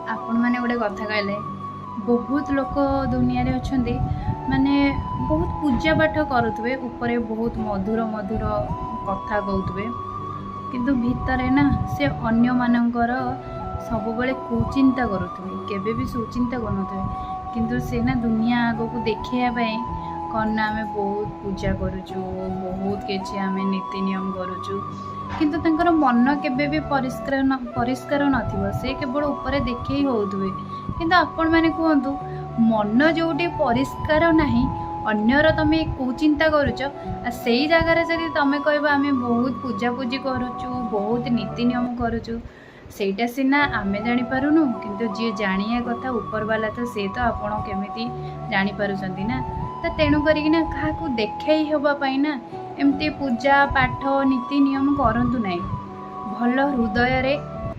आपण मैंने गोटे कथा कहले बहुत लोक दुनिया रे अछंती माने बहुत पूजा पाठ करुवे ऊपर बहुत मधुर मधुर कथा कहते किंतु भितरे ना से अन्य मानकर सब बेले कुचिंता करुवे केबे भी सुचिंता करुवे किंतु से ना दुनिया आग को देखापी कौन ना आम बहुत पूजा करुचु बहुत किसी आम नीति नियम करुचु किंतु तांकर मन केबे भी परिष्कार नथिबो से केवल ऊपर देखे होउथुवे किंतु आपण माने कहतु मन जोटी परिष्कार नाही अन्यर तुम कुचिंता करुच से जगार जदि तुम कह आम बहुत पूजा पूजी करुचु बहुत नीति नियम करुचु सेटा सीना आम जापारुनु किंतु जी जानिया कथा ऊपर वाला तो से तो आपण केमिति जानी पारुचंती ना तो तेणु करिकिना काहाकू देखै हेबापई ना एमती पूजा पाठ नीति नियम करंतु नाही भल हृदय रे